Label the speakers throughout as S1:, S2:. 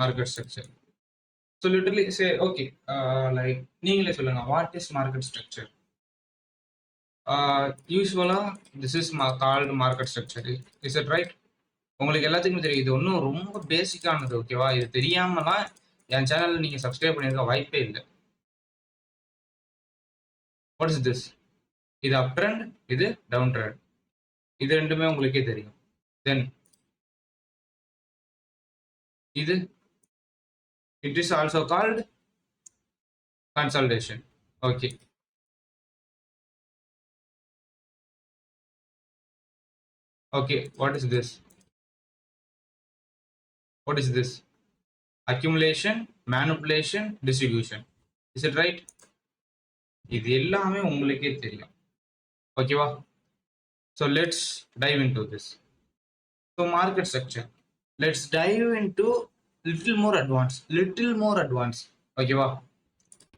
S1: market structure. So literally say, okay, like நீங்களே சொல்லுங்க, what is market structure? Usually this is called market structure. Is it right? உங்களுக்கு எல்லாத்துக்குமே தெரியும். இது ஒன்றும் ரொம்ப பேசிக்கானது. ஓகேவா? இது தெரியாமலாம் என் சேனல் நீங்க சப்ஸ்கிரைப் பண்ணிருக்க வாய்ப்பே இல்லை. What is this? இது அப் ட்ரெண்ட், இது டவுன் ட்ரெண்ட். இது ரெண்டுமே உங்களுக்கே தெரியும். தென் இது it is also called consultation. Okay, okay. What is this? What is this? Accumulation, manipulation, distribution. Is it right? இது எல்லாமே உங்களுக்கே தெரியும். ஓகேவா? So let's dive into this. So market structure, let's dive into little more advance. ஓகேவா?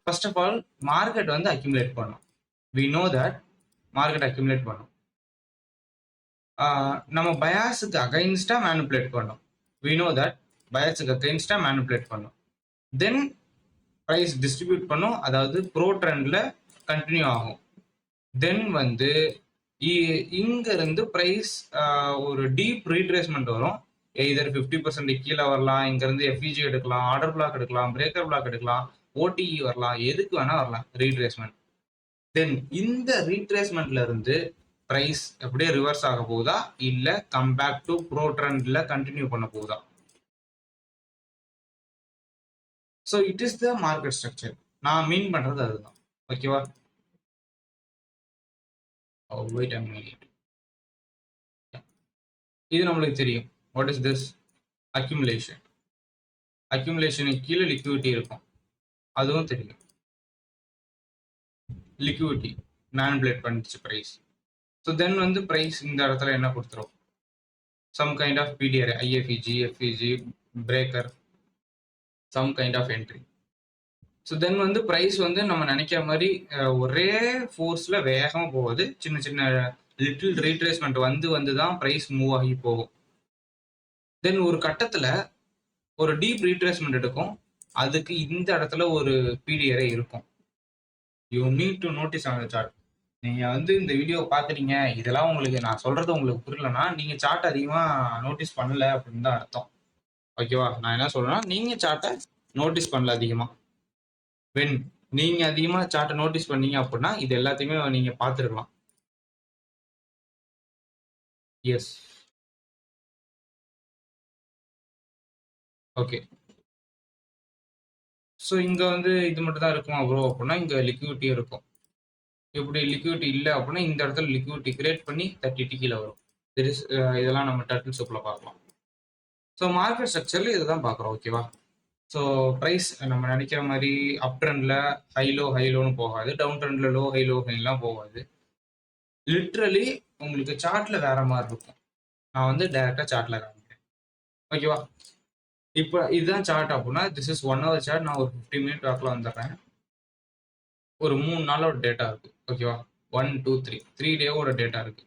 S1: First of all market வந்து accumulate பண்ணும். We know that market accumulate பண்ணும். நம்ம பயாஸுக்கு அகைன்ஸ்டா மேனிபுலேட் பண்ணோம். வி நோ தட் பயாஸுக்கு அகைன்ஸ்டா மேனிபுலேட் பண்ணோம். தென் price distribute பண்ணும், அதாவது bro ட்ரெண்ட்ல கண்டினியூ ஆகும். தென் வந்து இங்க இருந்து ப்ரைஸ் ஒரு டீப் ரீட்ரேஸ்மெண்ட் வரும். எய்தர் 50% கீழே வரலாம், இங்க இருந்து எஃப்இஜி எடுக்கலாம், ஆர்டர் பிளாக் எடுக்கலாம், பிரேக்கர் பிளாக் எடுக்கலாம், ஓடிஇ வரலாம், எதுக்கு வேணா வரலாம் ரீட்ரேஸ்மெண்ட். தென் இந்த ரீட்ரேஸ்மெண்ட்ல இருந்து பிரைஸ் அப்படியே ரிவர்ஸ் ஆக போகுதா, இல்ல கம் பேக் டு ப்ரோ ட்ரெண்ட்ல கண்டினியூ பண்ண போகுதா? So it is the market structure. நான் மீன் பண்றது அதுதான். ஓகேவா? Wait a minute. இது நம்மளுக்கு தெரியும். What is this? அக்யூமுலேஷன். அக்யூமுலேஷனுக்கு கீழே லிக்விடிட்டி இருக்கும், அதுவும் தெரியும். லிக்விடிட்டி மேனிபுலேட் பண்ணிச்சு பிரைஸ். ஸோ தென் வந்து பிரைஸ் இந்த இடத்துல என்ன கொடுத்துரும்? Some kind of BTR, IFVG, FVG, breaker, some kind of entry. So then வந்து ப்ரைஸ் வந்து நம்ம நினைக்கிற மாதிரி ஒரே ஃபோர்ஸில் வேகமாக போகுது. சின்ன சின்ன லிட்டில் ரீட்ரேஸ்மெண்ட் வந்து தான் ப்ரைஸ் மூவ் ஆகி போகும். தென் ஒரு கட்டத்தில் ஒரு டீப் ரீட்ரேஸ்மெண்ட் எடுக்கும், அதுக்கு இந்த இடத்துல ஒரு பிடிஆரே இருக்கும். You need to notice on the chart. நீங்கள் வந்து இந்த வீடியோ பார்க்குறீங்க, இதெல்லாம் உங்களுக்கு நான் சொல்கிறது உங்களுக்கு புரியலன்னா நீங்கள் சார்ட் அதிகமாக நோட்டீஸ் பண்ணல அப்படின்னு தான் அர்த்தம். ஓகேவா? நான் என்ன சொல்கிறேன்னா, நீங்கள் சார்ட்டை நோட்டீஸ் பண்ணல அதிகமாக. வென் நீங்க அதிகமா சார்ட்டை நோட்டீஸ் பண்ணீங்க அப்படின்னா இது எல்லாத்தையுமே நீங்க பார்த்துருக்கலாம். S, okay. ஸோ இங்க வந்து இது மட்டும் தான் இருக்குமா ப்ரோ அப்படின்னா, இங்க லிக்விடிட்டி இருக்கும். இப்படி லிக்விடிட்டி இல்லை அப்படின்னா இந்த இடத்துல லிக்விடிட்டி கிரியேட் பண்ணி 30 கீழே வரும். இதெல்லாம் நம்ம டர்ட்டில் சூப்ல பார்க்கலாம். ஸோ மார்க்கெட் ஸ்ட்ரக்சர்ல இதுதான் பார்க்குறோம். ஓகேவா? ஸோ ப்ரைஸ் நம்ம நினைக்கிற மாதிரி அப் ட்ரெண்ட்ல ஹைலோன்னு போகாது, டவுன் ட்ரெண்ட்ல லோ ஹைலாம் போகாது. லிட்ரலி உங்களுக்கு சார்ட்ல வேற மாதிரி இருக்கும். நான் வந்து டைரக்டா சார்ட்ல காமிக்கிறேன். ஓகேவா? இப்போ இதுதான் சார்ட் அப்படின்னா, திஸ் இஸ் 1 hour சார்ட். நான் ஒரு 15 மினிட் வாக்கில் வந்துடுறேன். ஒரு 3 நாளோட டேட்டா இருக்கு. ஓகேவா? 1, 2, 3 டேவோட டேட்டா இருக்கு.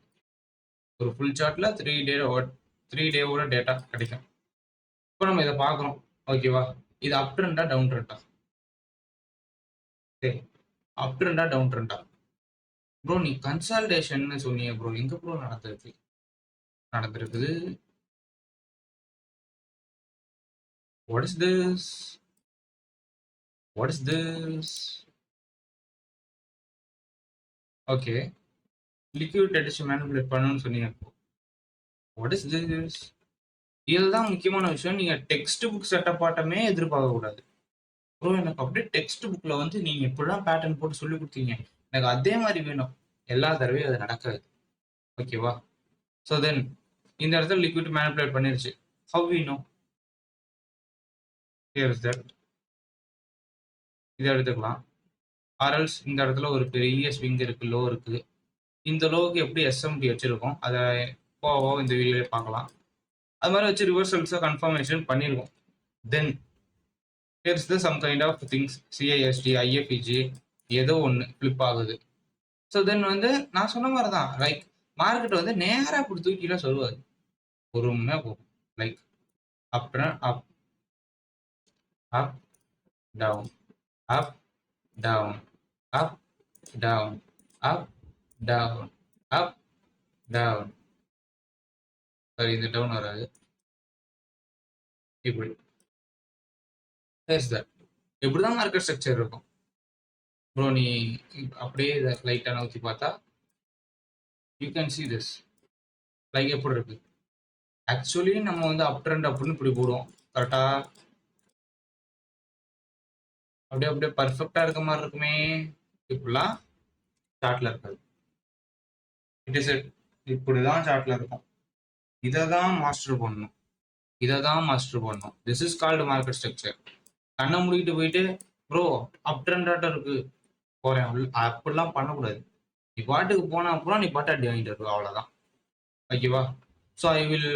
S1: ஒரு ஃபுல் சார்ட்ல 3 டேவோட டேட்டா கிடைக்கும். இப்போ நம்ம இதை பார்க்குறோம். ஓகேவா? இது அப் ட்ரெண்டா டவுன் ட்ரெண்டா? சரி, அப் ட்ரெண்டா டவுன் ட்ரெண்டா? ப்ரோ நீ கன்சால்டேஷன் சொன்னீங்க ப்ரோ, எங்க ப்ரோ நடந்திருக்குது? What is this? Okay, liquid அடிச்சு மேனிபுலேட் பண்ணணும்னு சொன்னீங்க. What is this? இதுதான் முக்கியமான விஷயம். நீங்க டெக்ஸ்ட் புக் செட்டப் ஆட்டமே எதிர்பார்க்க கூடாது. ப்ரோ எனக்கு அப்படியே டெக்ஸ்ட் புக்ல வந்து நீங்க இப்படிலாம் பேட்டர்ன் போட்டு சொல்லி கொடுத்தீங்க, எனக்கு அதே மாதிரி வேணும். எல்லா தடவையும் அது நடக்காது. ஓகேவா? ஸோ தென் இந்த இடத்துல லிக்விட் மேனிபுலேட் பண்ணிருச்சு. How we know? Here is that. இதை எடுத்துக்கலாம். ஆர்எல்ஸ் இந்த இடத்துல ஒரு பெரிய ஸ்விங் இருக்கு, லோ இருக்கு. இந்த லோவுக்கு எப்படி எஸ்எம்டி வச்சிருக்கோம், அதை போவோ இந்த வீடியோல பார்க்கலாம். அது மாதிரி வச்சு ரிவர்சல்ஸை கன்ஃபர்மேஷன் பண்ணிருக்கோம். Then here's the some kind of things, CISD, IFVG ஏதோ ஒன்று ஃபிளிப் ஆகுது. ஸோ தென் வந்து நான் சொன்ன மாதிரி தான், லைக் மார்க்கெட் வந்து நேராக இப்படி தூக்கிலாம் சொல்லுவாது, பொறுமையாக போகும். லைக் அப்புறம் அப் up, down, up, down, up, down, up, down, up, down. சரி, இந்த டவுன் வராது. இப்படி தட் இப்படிதான் மார்க்கெட் ஸ்ட்ரக்சர் இருக்கும் ப்ரோ. நீ அப்படியே இதை லைட்டாக நோக்கி பார்த்தா you can see this like எப்படி இருக்கு. ஆக்சுவலி நம்ம வந்து அப் ட்ரெண்ட் அப்படின்னு இப்படி போடுவோம் கரெக்டா, அப்படியே அப்படியே பர்ஃபெக்டா இருக்க மாதிரி இருக்குமே. இப்படிலாம் சார்ட்ல இருக்காது. இட் இஸ் இப்படிதான் சார்ட்ல இருக்கும். இதை தான் மாஸ்டர் பண்ணணும், இதை தான் மாஸ்டர் பண்ணணும். This is called market structure. கண்ணை மூடிட்டு போயிட்டு ப்ரோ அப் ட்ரெண்டாட்டம் இருக்கு போறேன் அப்படிலாம் பண்ணக்கூடாது. நீ பாட்டுக்கு போனா அப்புறம் நீ பாட்டு அடி வாங்கிட்டு இருக்கு, அவ்வளவுதான். ஓகேவா? So I will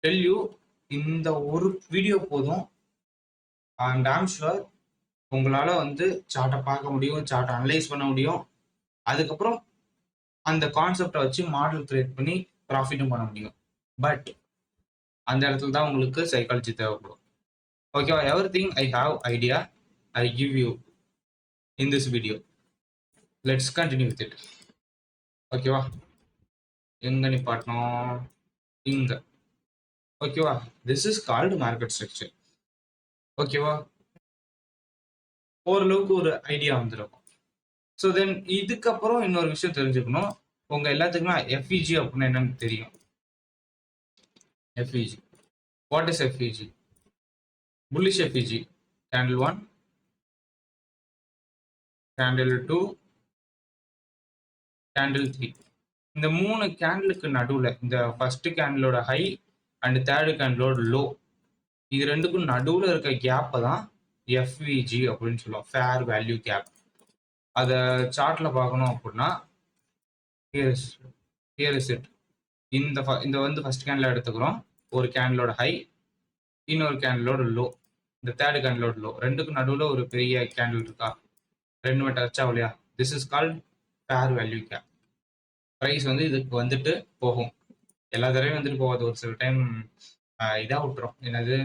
S1: tell you, இந்த ஒரு வீடியோ போதும். அண்ட் ஐம் ஷுர் உங்களால வந்து சார்ட்டை பார்க்க முடியும், சார்ட்டை அனலைஸ் பண்ண முடியும். அதுக்கப்புறம் அந்த கான்செப்டை வச்சு மாடல் கிரியேட் பண்ணி ப்ராஃபிட்டும் பண்ண முடியும். பட் அந்த இடத்துல தான் உங்களுக்கு சைக்காலஜி தேவைப்படும். ஓகேவா? Everything I have idea I give you in this video. Let's continue with it. ஓகேவா? எங்க நிப்பாட்டணும்? இங்க. ஓகேவா? This is called market structure. ஓகேவா? ஓரளவுக்கு ஒரு ஐடியா வந்துருக்கும். ஸோ தென் இதுக்கப்புறம் இன்னொரு விஷயம் தெரிஞ்சுக்கணும். உங்க எல்லாத்துக்குமே எஃப்இஜி அப்படின்னு என்னன்னு தெரியும். FVG, what is FVG? Bullish FVG, candle 1, candle 2, candle 3. இந்த 3 கேண்டிலுக்கு நடுவில் இந்த ஃபர்ஸ்ட் கேண்டிலோட ஹை அண்ட் தேர்டு கேண்டிலோட லோ, இது ரெண்டுக்கும் நடுவில் இருக்க கேப்பை தான் எஃப்இஜி அப்படின்னு சொல்லுவோம், ஃபேர் வேல்யூ கேப். அதை சார்ட்ல பார்க்கணும் அப்படின்னா ஹியர் இஸ் இட். இந்த வந்து ஃபர்ஸ்ட் கேண்டில் எடுத்துக்கிறோம், ஒரு கேண்டிலோட ஹை, இன்னொரு கேண்டிலோட லோ, இந்த தேர்டு கேண்டிலோட லோ, ரெண்டுக்கும் நடுவில் ஒரு பெரிய கேண்டில் இருக்கா, ரெண்டுமே டச் ஆகலையா, this is called fair value gap. Price வந்து இதுக்கு வந்துட்டு போகும், எல்லா தடவையும் வந்துட்டு போகாது. ஒரு சில டைம் இதாக விட்டுரும், என்னது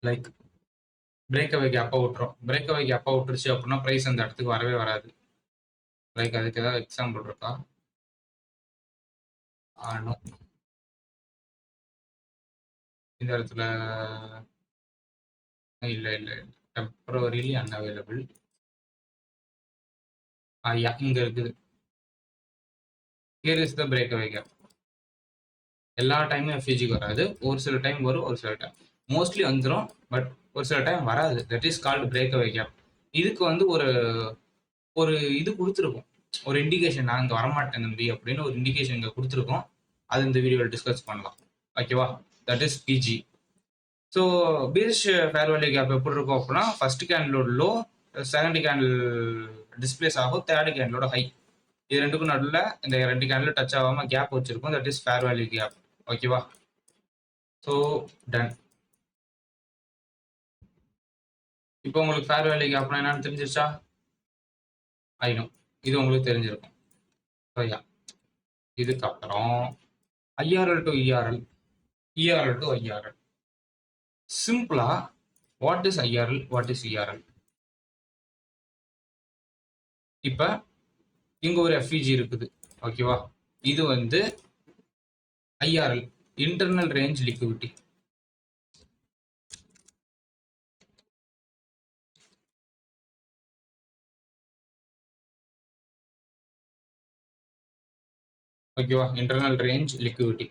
S1: லைக் பிரேக் அவே கேப்பா விட்டுரும். பிரேக் அவே கேப்பா விட்டுருச்சு அப்படின்னா ப்ரைஸ் அந்த இடத்துக்கு வரவே வராது. லைக் அதுக்கு ஏதாவது எக்ஸாம்பிள் இருக்கா? நோ. இந்த இடத்துல இல்லை இல்லை, டெம்பரரிலி அன்அவைலபிள். இங்க இருக்குது. Here is the breakaway gap. எல்லா டைமும் எஃப்இஜிக்கு வராது, ஒரு சில டைம் வரும், ஒரு சில டைம் மோஸ்ட்லி வந்துடும், பட் ஒரு சில டைம் வராது. That is called breakaway gap. இதுக்கு வந்து ஒரு இது கொடுத்துருக்கோம், ஒரு இண்டிகேஷன், நான் இங்கே வரமாட்டேன் தம்பி அப்படின்னு ஒரு இண்டிகேஷன் இங்கே கொடுத்துருக்கோம். அது இந்த வீடியோவில் டிஸ்கஸ் பண்ணலாம். ஓகேவா? That is PG. So bearish fair value gap எப்படி இருக்கும் அப்படின்னா, ஃபர்ஸ்ட் கேண்டிலோட லோ, செகண்ட் கேண்டில் டிஸ்பிளேஸ் ஆகும், தேர்ட் கேண்டிலோட ஹை, இது ரெண்டுக்கும் நடுவில் இந்த ரெண்டு கேண்டில் டச் ஆகாம கேப் வச்சிருக்கோம். That is fair value gap. ஓகேவா? So done. இப்போ உங்களுக்கு ஃபேர் வேல்யூ கேப்னா என்னன்னு தெரிஞ்சிருச்சா? ஐநோ, இது உங்களுக்கு தெரிஞ்சிருக்கும். சரியா? இதுக்கப்புறம் IRL to ERL, ERL to IRL. சிம்பிளா what is IRL, what is ERL? இப்ப இங்க ஒரு எஃப்இஜி இருக்குது, ஓகேவா? இது வந்து ஐஆர்எல், இன்டர்னல் ரேஞ்ச் லிக்விடிட்டி. ஓகேவா? Internal range liquidity.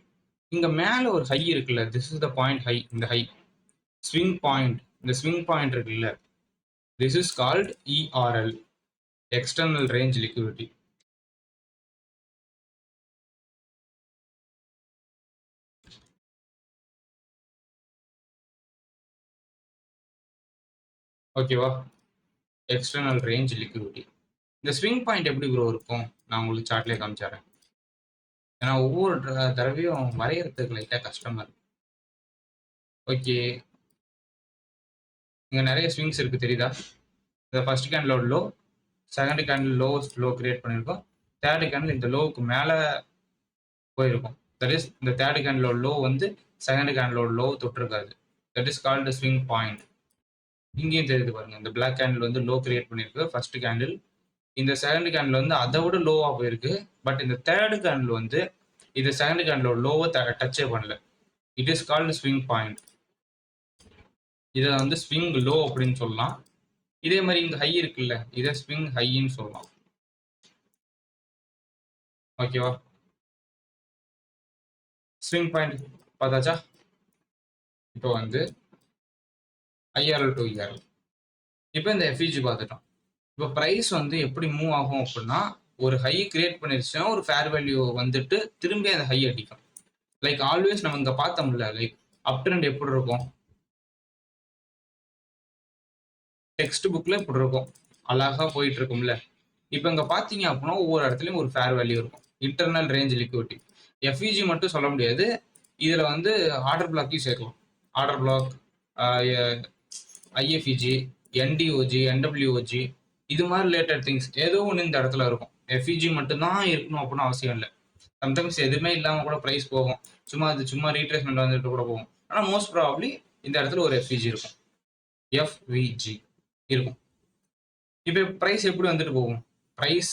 S1: இங்க மேல ஒரு ஹை இருக்குல்ல, this is the point high. இந்த ஹை ஸ்விங் பாயிண்ட், இந்த ஸ்விங் பாயிண்ட் இருக்குல்ல, this is called ERL, external range liquidity. ஓகேவா? External range liquidity. இந்த ஸ்விங் பாயிண்ட் எப்படி ப்ரோ இருக்கும், நான் உங்களுக்கு சார்ட்லேயே காமிச்சாரேன். ஏன்னா ஒவ்வொரு தடவையும் வரையறதுக்கு லைட்டாக கஷ்டமா இருக்கு. ஓகே, இங்கே நிறைய ஸ்விங்ஸ் இருக்கு, தெரியுதா? இந்த ஃபர்ஸ்ட் கேண்டிலோட low, second candle low create பண்ணியிருக்கோம், தேர்டு கேண்டில் இந்த லோவுக்கு மேலே போயிருக்கும். தட் இஸ் இந்த தேர்டு கேண்டிலோட லோ வந்து செகண்ட் கேண்டிலோட லோ தொட்டிருக்காது. That is called swing point. இங்கேயும் தெரியுது பாருங்க, இந்த பிளாக் கேண்டில் வந்து லோ கிரியேட் பண்ணிருக்கு ஃபர்ஸ்ட் கேண்டில். இந்த செகண்ட் கேண்டில் வந்து அதை விட லோவா போயிருக்கு. பட் இந்த தேர்ட் கேண்டில் வந்து இது செகண்ட் கேண்டிலோட லோவை டச்சே பண்ணல. It is called swing point. இதை வந்து ஸ்விங் லோ அப்படின்னு சொல்லலாம். இதே மாதிரி இங்க ஹை இருக்குல்ல, இதை ஸ்விங் ஹைன்னு சொல்லலாம். ஓகேவா? ஸ்விங் பாயிண்ட் பார்த்தாச்சா? இப்போ வந்து ஐஆர்எல் டு இஆர்எல். இப்போ இந்த எஃப்இஜி பார்த்துட்டோம். இப்போ ப்ரைஸ் வந்து எப்படி மூவ் ஆகும் அப்படின்னா, ஒரு ஹை கிரியேட் பண்ணிருச்சுன்னா ஒரு ஃபேர் வேல்யூ வந்துட்டு திரும்பி அந்த ஹை அடிக்கும். லைக் ஆல்வேஸ் நம்ம இங்க பார்த்தோம்ல, லைக் அப் ட்ரெண்ட் எப்படி இருக்கும், டெக்ஸ்ட் புக்ல இப்படி இருக்கும், அழகா போயிட்டு இருக்கும்ல. இப்போ இங்க பாத்தீங்க அப்படின்னா ஒவ்வொரு இடத்துலயும் ஒரு ஃபேர் வேல்யூ இருக்கும், இன்டர்னல் ரேஞ்ச் லிக்விடிட்டி. எஃப்இஜி மட்டும் சொல்ல முடியாது, இதுல வந்து ஆர்டர் பிளாக்கையும் சேர்க்கலாம். ஆர்டர் பிளாக், ஐஎஃப்இஜி, என்டிஓஜி, என்டபிள்யூஓஜி, இது மாதிரி ரிலேட்டட் திங்ஸ் ஏதோ ஒன்று இந்த இடத்துல இருக்கும். எஃப்இஜி மட்டும்தான் இருக்கணும் அப்படின்னு அவசியம் இல்லை. சம்டைம்ஸ் எதுவுமே இல்லாமல் கூட ப்ரைஸ் போகும், சும்மா ரீட்ரேஸ்மெண்ட் வந்துட்டு கூட போகும். ஆனால் மோஸ்ட் ப்ராபப்ளி இந்த இடத்துல ஒரு எஃப்இஜி இருக்கும், எஃப்விஜி இருக்கும். இப்போ ப்ரைஸ் எப்படி வந்துட்டு போகும்? ப்ரைஸ்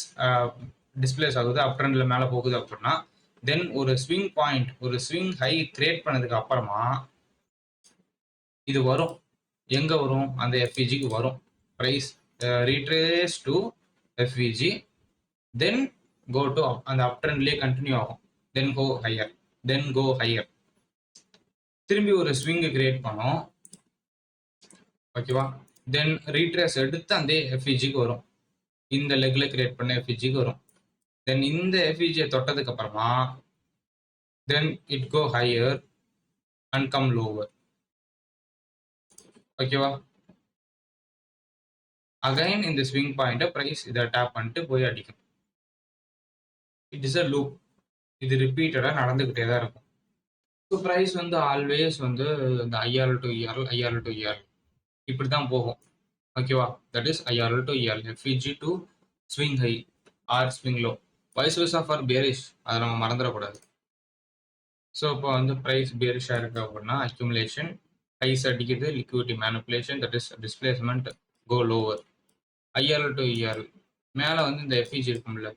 S1: டிஸ்பிளேஸ் ஆகுது, அப் ட்ரெண்ட்ல மேலே போகுது அப்படின்னா தென் ஒரு ஸ்விங் பாயிண்ட், ஒரு ஸ்விங் ஹை கிரியேட் பண்ணதுக்கு அப்புறமா இது வரும். எங்க வரும்? அந்த எஃப்இஜிக்கு வரும். Price retrace to FVG, then go to அந்த அப் ட்ரெண்ட்லேயே கண்டினியூ ஆகும். தென் கோ ஹையர், திரும்பி ஒரு ஸ்விங் கிரியேட் பண்ணோம். ஓகேவா? தென் ரீட்ரேஸ் எடுத்து அந்த எஃப்இஜிக்கு வரும், இந்த லெக்ல கிரியேட் பண்ண எஃப்இஜிக்கு வரும். தென் இந்த எஃப்இஜியை தொட்டதுக்கு அப்புறமா then it go higher and come lower. ஓகேவா? அகைன் இந்த ஸ்விங் பாயிண்ட பிரைஸ் இதை டேப் பண்ணிட்டு போய் அடிக்கும். It is a loop. இது ரிப்பீட்டடா நடந்துகிட்டே தான் இருக்கும். ஸோ ப்ரைஸ் வந்து ஆல்வேஸ் வந்து இந்த ஐஆர்எல் டு இஆர்எல் இப்படி தான் போகும். ஓகேவா? That is IRL to ERL, FVG to swing high or swing low, vice versa for bearish. அதை நம்ம மறந்துடக்கூடாது. ஸோ இப்போ வந்து ப்ரைஸ் பேரிஷாக இருக்கு அப்படின்னா அக்யூமுலேஷன், ஹைஸ் அடிக்குது, liquidity manipulation, that is displacement, go lower. IRL to ERL மேலே வந்து இந்த எஃப்இஜி இருக்கும்ல,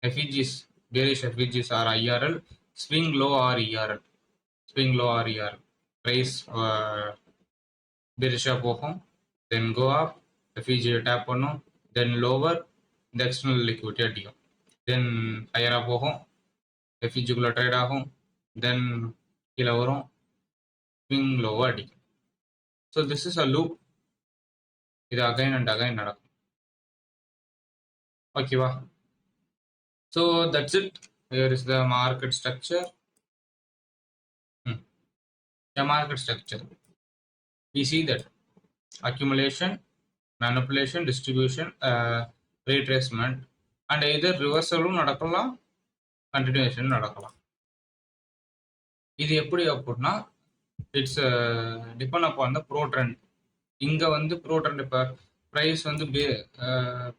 S1: FVGs, bearish FVGs are IRL, swing low are ERL, swing low are ERL. Price பேரிஷாக போகும், தென் கோ அப், எஃப்இஜியை டேப் பண்ணும், then lower, இந்த external liquidity அடிக்கும். தென் ஹையராக போகும், எஃப்இஜிக்குள்ளே ட்ரேட் ஆகும், தென் கீழே வரும், ஸ்விங் லோவாக அடிக்கும். So this is a loop. இது அகைன் அண்ட் அகைன் நடக்கும். ஓகேவா? So that's it. Here is the market structure. The market structure. We see that accumulation, manipulation, distribution, retracement, and either reversal நடக்கலாம், continuation நடக்கலாம். இது எப்படி அப்படின்னா it's depend upon the pro trend. இங்க வந்து pro trend, இப்போ ப்ரைஸ் வந்து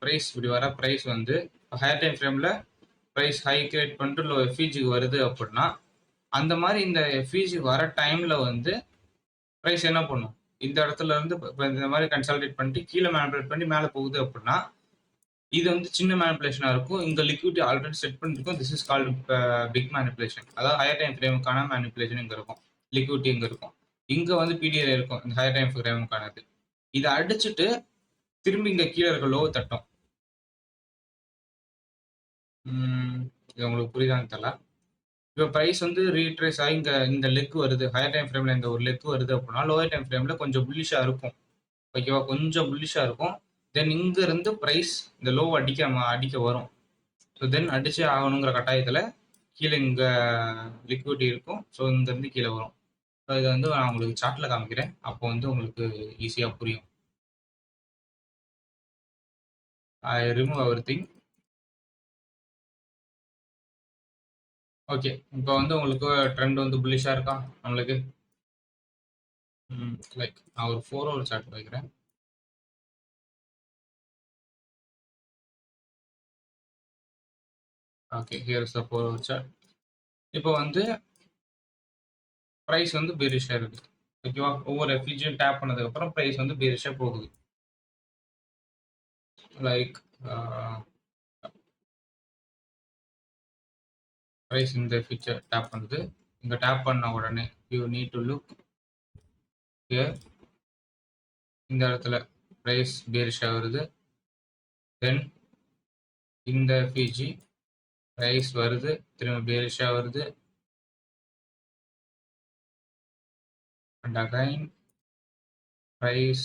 S1: price இப்படி வர ப்ரைஸ் வந்து ஹையர் டைம் ஃப்ரேம்ல ப்ரைஸ் ஹை கிரியேட் பண்ணிட்டு லோ எஃப்இஜிக்கு வருது அப்படின்னா அந்த மாதிரி இந்த எஃப்இஜி வர டைம்ல வந்து ப்ரைஸ் என்ன பண்ணும், இந்த இடத்துல இருந்து இந்த மாதிரி கன்சாலிடேட் பண்ணிட்டு கீழே மேனிபுலேட் பண்ணி மேலே போகுது அப்படின்னா இது வந்து சின்ன மேனிபுலேஷனா இருக்கும். இங்க லிக்விடிட்டி ஆல்ரெடி செட் பண்ணிருக்கும். This is called big manipulation. அதாவது ஹையர் டைம் ஃப்ரேமுக்கான மேனிபுலேஷன் இங்க இருக்கும், லிக்விடிட்டி இங்க இருக்கும். இங்க வந்து பிடிஆர் இருக்கும், இந்த ஹையர் டைம் ஃப்ரேமுக்கானது. இதை அடிச்சுட்டு திரும்பி இங்க கீழே இருக்க லோ தட்டும். இது உங்களுக்கு புரியுதான்னு தெரியல. இப்போ ப்ரைஸ் வந்து ரீட்ரேஸ் ஆகி இங்க இந்த லெக் வருது, ஹையர் டைம் ஃப்ரேம்ல இந்த ஒரு லெக் வருது அப்படின்னா லோயர் டைம் ஃப்ரேம்ல கொஞ்சம் புல்லிஷா இருக்கும். ஓகேவா? கொஞ்சம் புல்லிஷா இருக்கும். தென் இங்க இருந்து ப்ரைஸ் இந்த லோ அடிக்க வரும். ஸோ தென் அடிச்சே ஆகணுங்கிற கட்டாயத்தில் கீழே இங்கே லிக்விடிட்டி இருக்கும். ஸோ இங்கேருந்து கீழே வரும். ஸோ இதை வந்து நான் உங்களுக்கு சார்ட்டில் காமிக்கிறேன், அப்போ வந்து உங்களுக்கு ஈஸியாக புரியும். ஐ ரிமூவ் எவ்ரிதிங். ஓகே, இப்போ வந்து உங்களுக்கு ட்ரெண்ட் வந்து புல்லிஷாக இருக்கா நம்மளுக்கு? லைக் நான் ஒரு 4 ஹவர் சார்ட் வைக்கிறேன். Okay, here is the 4 hour chart. இப்போ வந்து ப்ரைஸ் வந்து பெரிஷாக இருக்கு. ஓகேவா? ஒவ்வொரு எஃப்இஜியும் டேப் பண்ணதுக்கப்புறம் ப்ரைஸ் வந்து பேரிஷா போகுது. லைக் ப்ரைஸ் இந்த ஃபீச்சர் டேப் பண்ணுது. இங்க டேப் பண்ண உடனே you need to look here. இந்த இடத்துல ப்ரைஸ் பேரிஷா வருது. தென் இந்த எஃப்இஜி ப்ரைஸ் வருது, திரும்ப பேரிஷா வருது. அண்ட் அகைன் ப்ரைஸ்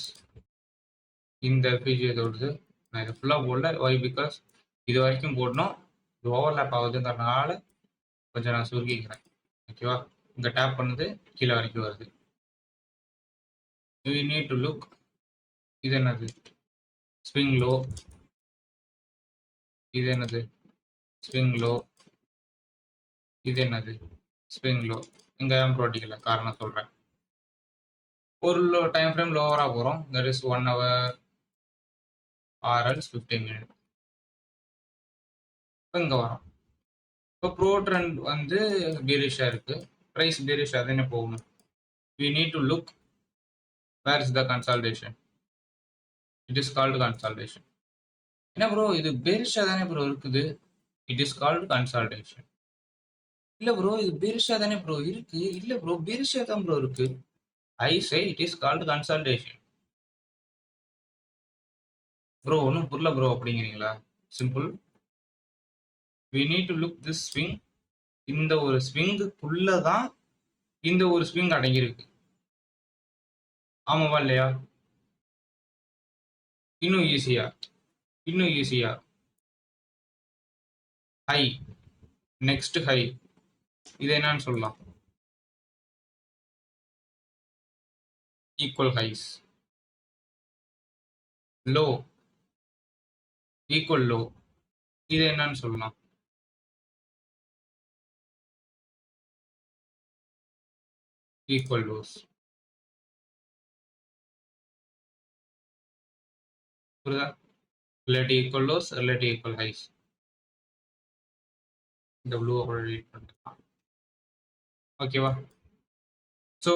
S1: இந்த எஃப்இஜியை தொடுது. நான் இதை ஃபுல்லாக போடல. ஒய் பிகாஸ் இது வரைக்கும் போடணும். இது ஓவர்லேப் ஆகுதுங்கிறனால கொஞ்சம் நான் சுருக்கிக்கிறேன். ஓகேவா? இங்கே டேப் பண்ணுது, கீழே வரைக்கும் வருது. You need to look. இது என்னது? Swing low. இது என்னது? Swing low. இது என்னது? Swing low. இங்கே ஏன் ப்ரோட்டிக்கல காரணம் சொல்கிறேன். ஒரு டைம் ஃப்ரேம் லோவராக போகிறோம். That is 1 hour or else 15 minutes. இப்போ இங்கே வரோம். இப்போ ப்ரோ ட்ரெண்ட் வந்து பேரிஷாக இருக்குது. ப்ரைஸ் பேரிஷாக தானே போகணும். we need to look where is the consolidation. It is called consolidation. என்ன ப்ரோ இது பேரிஷா தானே ப்ரோ இருக்குது. It is called consolidation. இல்ல ப்ரோ இது பேரிஷா தானே ப்ரோ இருக்கு. இல்ல ப்ரோ பேரிஷா தான் ப்ரோ இருக்கு. I say it is called consolidation. Bro ஒன்றும் புரியல ப்ரோ அப்படிங்கிறீங்களா? Simple. we need to look this swing. இந்த ஒரு ஸ்விங்குக்குள்ள தான் இந்த ஒரு ஸ்விங் அடங்கியிருக்கு. ஆமாவா இல்லையா? இன்னும் ஈஸியா ஹை, நெக்ஸ்ட் ஹை, இது என்னன்னு சொல்லலாம்? Equal highs. Low, equal low, இது என்னன்னு சொல்லலாம்? Equal lows. புரியுதா? இல்லாட்டி ஈக்குவல் லோஸ், இல்லாட்டி ஈக்குவல் ஹைஸ். இந்த ப்ளூ ரீட் பண்ணிக்கலாம். ஓகேவா? ஸோ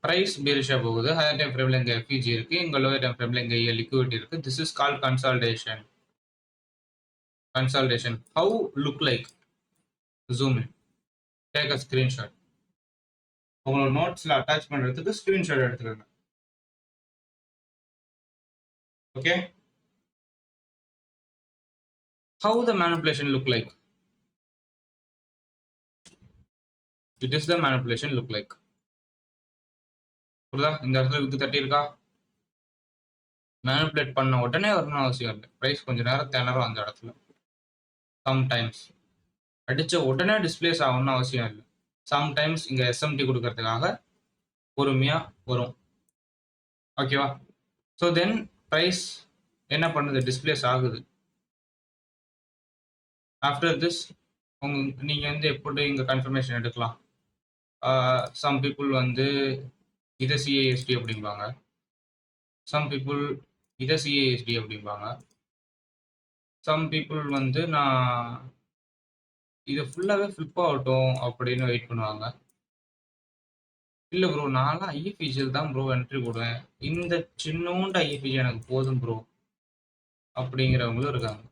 S1: ப்ரைஸ் பேரிஷா போகுது. ஹையர் டைம் ஃப்ரேம்ல இங்கே எஃப்இஜி இருக்கு, இங்கே லோயர் டைம் ஃப்ரேம்ல இங்கே லிக்விடிட்டி இருக்கு. This is called consolidation. Consolidation. How look like? Zoom in. Take a screenshot. உங்களோட நோட்ஸ்ல அட்டாச் பண்றதுக்கு ஸ்கிரீன்ஷாட் எடுத்துக்கோங்க. Okay. How the manipulation look like? It is the manipulation look like. புரியுதா? இந்த இடத்துல விக்கு தட்டி இருக்கா? மேனிபுலேட் பண்ண உடனே வரணும்னு அவசியம் இல்லை. ப்ரைஸ் கொஞ்சம் நேரம் திணறும் அந்த இடத்துல. சம்டைம்ஸ் அடிச்ச உடனே டிஸ்பிளேஸ் ஆகணும்னு அவசியம் இல்லை. சம்டைம்ஸ் இங்க எஸ்எம்டி கொடுக்கறதுக்காக பொறுமையா வரும். ஓகேவா? ஸோ தென் ப்ரைஸ் என்ன பண்ணுது? டிஸ்பிளேஸ் ஆகுது. ஆஃப்டர் திஸ் நீங்க வந்து எப்படி இங்க கன்ஃபர்மேஷன் எடுக்கலாம்? சம் பீப்புள் வந்து இதை சிஏஎஸ்டி அப்படிம்பாங்க, சம் பீப்புள் இதை சிஏஎஸ்டி அப்படிம்பாங்க, சம் பீப்புள் வந்து நான் இது ஃபுல்லாகவே ஃப்ளிப் ஆகட்டும் அப்படின்னு வெயிட் பண்ணுவாங்க. இல்லை ப்ரோ நான்லாம் ஐஎஃப்இஜியில் தான் ப்ரோ என்ட்ரி போடுவேன், இந்த சின்னோண்டு ஐஎஃப்இஜி எனக்கு போதும் ப்ரோ அப்படிங்கிறவங்களும் இருக்காங்க.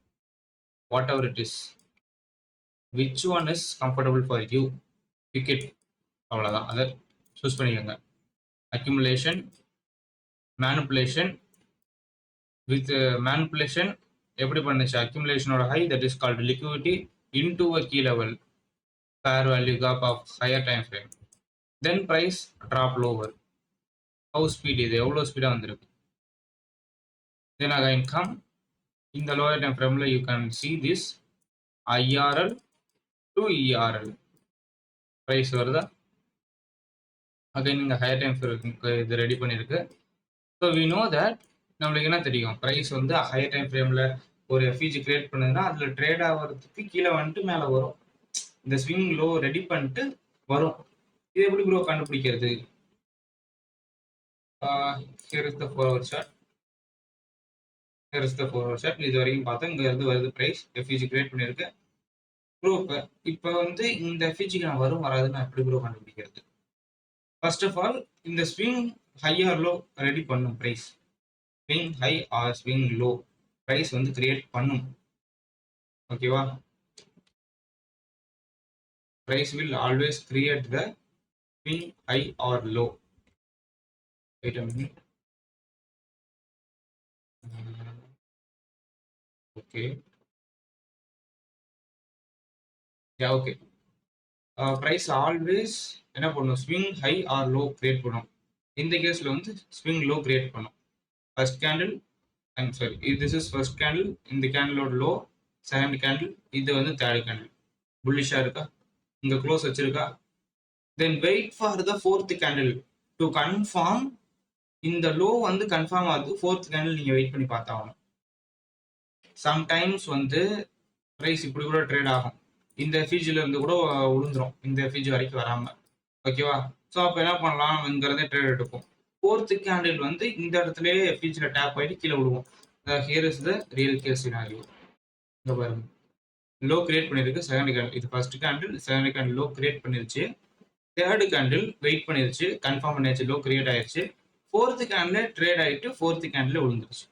S1: Whatever it is, which one is comfortable for you, pick it. அவ்வளோதான், அதை சூஸ் பண்ணிக்கோங்க. Accumulation, manipulation. வித் மேனிப்புலேஷன் எப்படி பண்ணுச்சு? அக்யூமுலேஷனோட high, that is called liquidity into a key level fair value gap of higher time frame. Then price drop lower. How speed, இது எவ்வளோ ஸ்பீடாக வந்திருக்கு. தென் அகைன் கம் இந்த லோயர் டைம் ஃப்ரேமில் you can see this IRL to ERL price வருதா? Again இங்கே higher time frame இது ready பண்ணியிருக்கு. ஸோ வி நோ தட் நம்மளுக்கு என்ன தெரியும்? ப்ரைஸ் வந்து ஹையர் டைம் ஃப்ரேமில் ஒரு எஃப்இஜி கிரியேட் பண்ணுதுன்னா அதில் ட்ரேட் ஆகிறதுக்கு கீழே வந்துட்டு மேலே வரும். இந்த ஸ்விங் லோ ரெடி பண்ணிட்டு வரும். இது எப்படி ப்ரோ கண்டுபிடிக்கிறது? Here is the 4 hour chart. Here is the 4 hour chart. இது வரைக்கும் பார்த்தா இங்கே இருந்து வருது ப்ரைஸ் எஃப்இஜி கிரியேட் பண்ணியிருக்கு. ப்ரோ இப்போ வந்து இந்த எஃப்இஜிக்கு நான் வரும் வராதுன்னு எப்படி ப்ரோ கண்டுபிடிக்கிறது? ஃபர்ஸ்ட் ஆஃப் ஆல் இந்த swing high or low ready பண்ணும் price. Swing high or swing low price வந்து கிரியேட் பண்ணும். ஓகேவா? Price will always create the swing high or low. Wait a minute. Okay okay. Price always என்ன பண்ணும்? Swing high or low create பண்ணும். இந்த கேஸ்ல வந்து ஸ்விங் லோ கிரியேட் பண்ணும். First candle I'm sorry, this is first candle. இந்த கேண்டிலோட low, second candle, இது வந்து தேர்ட் கேண்டில். புல்லிஷா இருக்கா? இங்க க்ளோஸ் வச்சிருக்கா? Then wait for the fourth candle to confirm. இந்த லோ வந்து கன்ஃபார்ம் ஆகுது, ஃபோர்த் கேண்டில் நீங்க வெயிட் பண்ணி பார்த்தாகணும். சம்டைம்ஸ் வந்து பிரைஸ் இப்படி கூட ட்ரேட் ஆகும். இந்த எஃபிஜில இருந்து கூட விழுந்துரும், இந்த எஃபிஜி வரைக்கும் வராம. ஓகேவா? ஸோ அப்போ என்ன பண்ணலாம்ங்கிறதே ட்ரேட் எடுப்போம். ஃபோர்த் கேண்டில் வந்து இந்த இடத்துல எஃபிஜில டேப் ஆகிட்டு கீழே விடுவோம். Here is the real case scenario. இங்க பாருங்க, லோ கிரியேட் பண்ணிருக்கு செகண்ட் கேண்டில். இது first candle, second candle low create பண்ணிருச்சு. தேர்டு கேண்டில் வெயிட் பண்ணிருச்சு, கன்ஃபார்ம் பண்ணியாச்சு, லோ கிரியேட் ஆயிருச்சு. ஃபோர்த் கேண்டில் ட்ரேட் ஆகிட்டு ஃபோர்த் கேண்டில் விழுந்துருச்சு.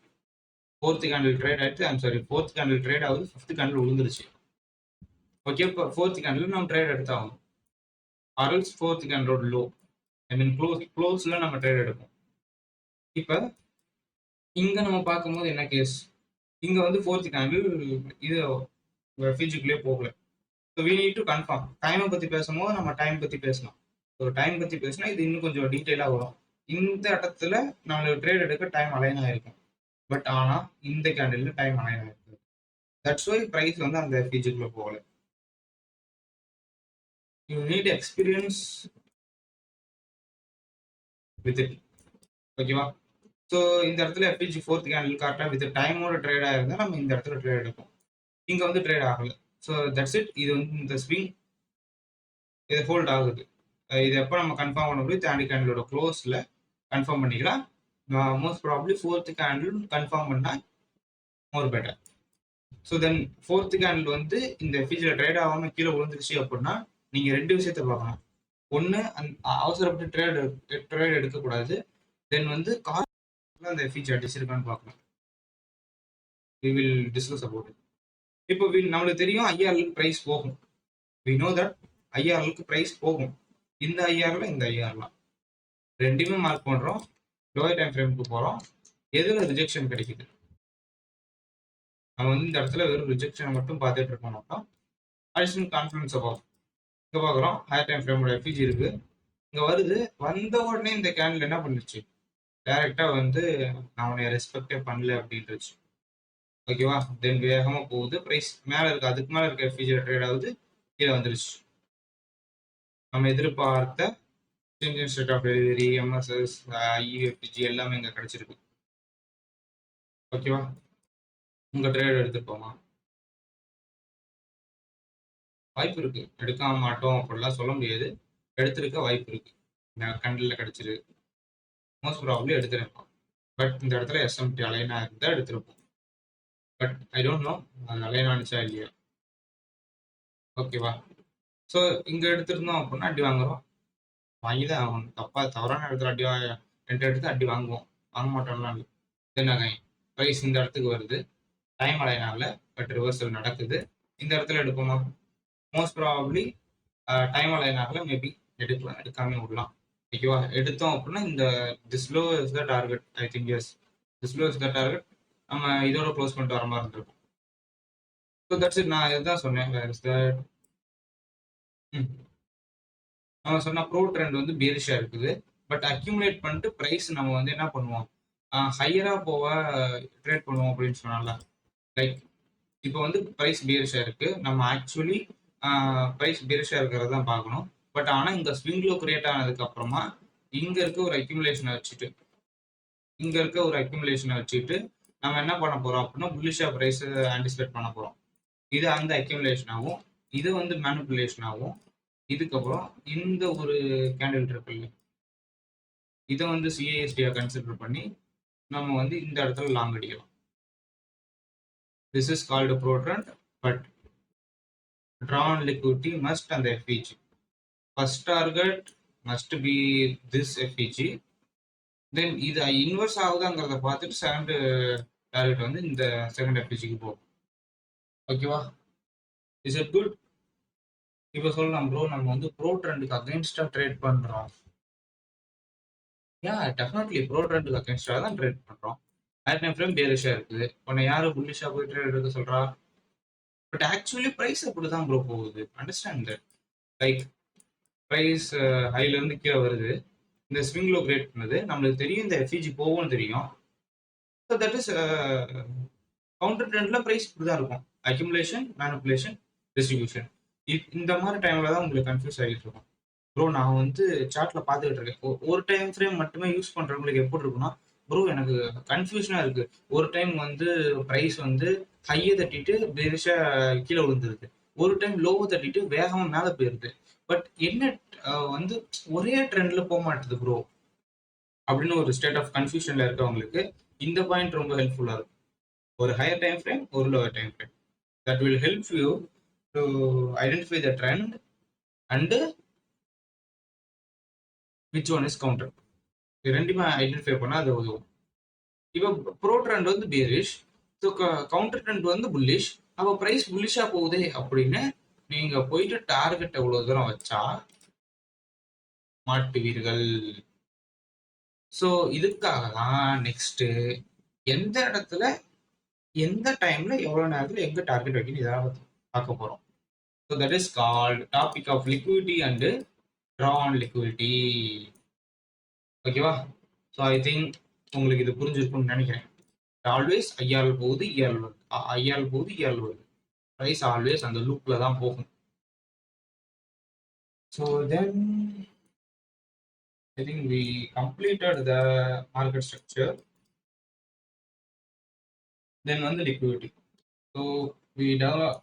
S1: ஃபோர்த் கேண்டில் ட்ரேட் ஆகிட்டு I'm sorry, fourth candle trade ஆகுது, ஃபிஃப்த் கேண்டில் விழுந்துருச்சு. ஓகே, இப்போ ஃபோர்த் கேண்டில் நம்ம ட்ரேட் எடுத்தாகும். ஆர்எல்ஸ் ஃபோர்த் கேண்டிலோட லோ, ஐ மீன் க்ளோஸ்ல நம்ம ட்ரேட் எடுப்போம். இப்போ இங்க நம்ம பார்க்கும்போது என்ன கேஸ்? இங்க வந்து ஃபோர்த் கேண்டில் இது ஃபியூச்சுக்குள்ளே போகல. So we need to confirm. டைமை பத்தி பேசும்போது நம்ம டைம் பத்தி பேசலாம். ஸோ டைம் பத்தி பேசினா இது இன்னும் கொஞ்சம் டீட்டெயிலாக வரும். இந்த இடத்துல நம்மளுக்கு ட்ரேட் எடுக்க டைம் அலைன் ஆயிருக்கும். பட் ஆனா இந்த கேண்டில் டைம் அலைன் ஆயிருக்கு. தட்ஸ் வை பிரைஸ் வந்து அந்த ஃபியூச்சுக்குள்ள போகல. You need experience with it. ஓகேவா? ஸோ இந்த இடத்துல எஃபிஜி ஃபோர்த் கேண்டில் கரெக்டாக வித் டைமோட ட்ரேட் ஆயிருந்தா நம்ம இந்த இடத்துல ட்ரேட் எடுப்போம். இங்க வந்து ட்ரேட் ஆகல. So that's it. இது வந்து இந்த ஸ்விங் இது ஹோல்ட் ஆகுது. இது எப்போ நம்ம கன்ஃபார்ம் பண்ண முடியும்? தேர்ட் கேண்டிலோட க்ளோஸ்ல கன்ஃபார்ம் பண்ணிக்கலாம். Most probably fourth candle confirm பண்ணா more better. So then fourth candle வந்து இந்த எஃபிஜியில் ட்ரேட் ஆகாம கீழே விழுந்துருச்சு அப்படின்னா நீங்க ரெண்டு விஷயத்த பார்க்கணும். ஒன்று, அவசரப்பட்டு ட்ரேட் எடுக்கக்கூடாது. தென் வந்து அந்த எஃபிஜி அடிச்சிருக்கான்னு பார்க்கணும். we will discuss about it. இப்போ நம்மளுக்கு தெரியும் ஐஆர்எலுக்கு பிரைஸ் போகும். we know that ஐஆர்எலுக்கு பிரைஸ் போகும். இந்த ஐஆர்ல இந்த ஐஆர்லாம் ரெண்டுமே மார்க் பண்றோம். லோயர் டைம் ஃப்ரேமுக்கு போறோம். எதுல ரிஜெக்ஷன் கிடைக்குது? நம்ம வந்து இந்த இடத்துல வெறும் ரிஜெக்ஷனை மட்டும் பார்த்துட்டு இருக்கோம். அடிஷனல் கான்ஃபிடன்ஸ் பார்ப்போம். இங்க பார்க்குறோம் ஹையர் டைம் ஃப்ரேமோட எஃபிஜி இருக்கு, இங்க வருது. வந்த உடனே இந்த கேண்டில் என்ன பண்ணுச்சு? டைரக்டா வந்து நான் உன்னை ரெஸ்பெக்டே பண்ணல அப்படின்ட்டுருச்சு. ஓகேவா? தென் வேகமா போகுது, பிரைஸ் மேல இருக்கு, அதுக்கு மேல இருக்க எஃபிஜியில் ட்ரேட் ஆகுது, கீழே வந்துருச்சு. நம்ம எதிர்பார்த்த change state of delivery, MSS, IFVG எல்லாமே இங்க கிடைச்சிருக்கு. ஓகேவா? உங்க ட்ரேட் எடுத்துப்போமா? வாய்ப்பு இருக்கு, எடுக்காம மாட்டோம் அப்படிலாம் சொல்ல முடியாது. எடுத்திருக்க வாய்ப்பு இருக்கு. கண்டில் கிடைச்சிருக்கு, மோஸ்ட் ப்ராப்ளி எடுத்திருப்போம். பட் இந்த இடத்துல எஸ்எம்டி அலைனா இருந்தால் எடுத்திருப்போம். பட் ஐ டோன்ட் நோ அது அலைன் ஆனிச்சா இல்லையா. ஓகேவா? ஸோ இங்க எடுத்திருந்தோம் அப்படின்னா அடி வாங்குறோம், வாங்கிதான் ஆகணும். தவறான இடத்துல எடுத்து அடி வாங்குவோம், வாங்க மாட்டோம்லாம் இல்லை. தென் ப்ரைஸ் இந்த இடத்துக்கு வருது, டைம் அலைன் ஆகல, பட் ரிவர்சல் நடக்குது. இந்த இடத்துல எடுப்போமா? மோஸ்ட் ப்ராபப்ளி டைம் அலைன் ஆகல, மேபி எடுக்கலாம், எடுக்காம விடலாம். ஓகேவா? எடுத்தோம் அப்படின்னா இந்த this low is the target. I think yes, this low is the target. நம்ம இதோட க்ளோஸ் பண்ணிட்டு வர மாதிரி இருந்திருக்கும். So that's it. நான் இதுதான் சொன்னேன். நம்ம சொன்ன ப்ரோ ட்ரெண்ட் வந்து பேரிஷா இருக்குது. பட் அக்யூமுலேட் பண்ணிட்டு ப்ரைஸ் நம்ம வந்து என்ன பண்ணுவோம்? ஹையரா போக ட்ரேட் பண்ணுவோம் அப்படின்னு சொன்னால. லைக் இப்போ வந்து ப்ரைஸ் பேரிஷா இருக்கு, நம்ம ஆக்சுவலி ப்ரைஸ் பேரிஷா இருக்கிறத தான் பார்க்கணும். பட் ஆனால் இங்க ஸ்விங்லோ கிரியேட் ஆனதுக்கு அப்புறமா இங்க இருக்க ஒரு அக்யூமுலேஷனை வச்சுட்டு நம்ம என்ன பண்ண போறோம் அப்படின்னா புல்லிஷா பிரைஸ் ஆன்டிசிபேட் பண்ண போறோம். இது அந்த அக்யூமுலேஷன் ஆகும், இது வந்து மேனிபுலேஷன் ஆகும். இதுக்கப்புறம் இந்த ஒரு கேண்டில் இருக்குல்ல, இதை வந்து சிஐஎஸ்டியா கன்சிடர் பண்ணி நம்ம வந்து இந்த இடத்துல லாங் அடிக்கலாம். This is called bro trend, but drawn liquidity must அந்த FVG. First target must be this FEG. தென் இது இன்வெர்ஸ் ஆகுதாங்கிறத பார்த்துட்டு செகண்ட் டார்கெட் வந்து இந்த செகண்ட் FEGக்கு போகும். ஓகேவா? Is it good? இப்போ சொல்லலாம் ப்ரோ, நம்ம வந்து ப்ரோ ட்ரெண்டுக்கு அகைன்ஸ்டா ட்ரேட் பண்றோம். டெஃபினெட்லி ப்ரோ ட்ரெண்டுக்கு அகைன்ஸ்டா தான் ட்ரேட் பண்றோம். ஹையர் டைம் ஃப்ரேம் பேரிஷா இருக்குது. உன்னை யாரு புல்லிஷா போய் ட்ரேட் எடுக்க சொல்றா? பட் ஆக்சுவலி பிரைஸ் அப்படிதான் ப்ரோ போகுது. Understand that. லைக் பிரைஸ் ஹைல இருந்து கீழே வருது. இந்த ஸ்விங் லோ கிரியேட் பண்ணுது. நம்மளுக்கு தெரியும் இந்த எஃப்இஜி போகும்னு தெரியும். ஸோ தட் இஸ் கவுண்டர் ட்ரெண்ட்ல பிரைஸ் இப்படிதான் இருக்கும். Accumulation, manipulation, distribution. இந்த மாதிரி டைம்ல தான் உங்களுக்கு கன்ஃபியூஸ் ஆகிட்டு இருக்கும். ப்ரோ நான் வந்து சார்ட்ல பார்த்துக்கிட்டு இருக்கேன். ஒரு டைம் ஃப்ரேம் மட்டுமே யூஸ் பண்றவங்களுக்கு எப்படி இருக்குன்னா, ப்ரோ எனக்கு கன்ஃபியூஷனா இருக்கு. ஒரு டைம் வந்து பிரைஸ் வந்து ஹையை தட்டிட்டு பெருசா கீழே விழுந்துருது. ஒரு டைம் லோவை தட்டிட்டு வேகமா மேல போயிருது. பட் என்ன வந்து ஒரே ட்ரெண்ட்ல போக மாட்டுது ப்ரோ அப்படின்னு ஒரு ஸ்டேட் ஆஃப் கன்ஃபியூஷன்ல இருக்கவங்களுக்கு இந்த பாயிண்ட் ரொம்ப ஹெல்ப்ஃபுல்லா இருக்கும். ஒரு ஹையர் டைம் ஃப்ரேம், ஒரு lower time frame. That will help you to identify the trend and which one is counter. இது ரெண்டுமே ஐடென்டிஃபை பண்ணா அது உதவும். இப்போ ப்ரோ ட்ரெண்ட் வந்து பேரிஷ், ஸோ கவுண்டர் ட்ரெண்ட் வந்து புல்லிஷ். அப்போ பிரைஸ் புல்லிஷா போகுதே அப்படின்னு நீங்க போயிட்டு டார்கெட் எவ்வளவு தூரம் வச்சா மாட்டுவீர்கள். ஸோ இதுக்காக தான் நெக்ஸ்ட் எந்த இடத்துல எந்த டைம்ல எவ்வளவு நேரத்துல எங்க டார்கெட் வைக்கணும் இதெல்லாம் பார்க்க போறோம். So that is called topic of liquidity and draw on liquidity. ஓகேவா? ஸோ ஐ திங்க் உங்களுக்கு இது புரிஞ்சிருக்கும்னு நினைக்கிறேன். ஆல்வேஸ் ஐஆர்எல் போகுது, இஆர்எல் வருது, ஐஆர்எல் போகுது, இஆர்எல் வருது. ப்ரைஸ் ஆல்வேஸ் அந்த லூப்ல தான் போகும். So then I think we completed the market structure. Then on the liquidity. So we develop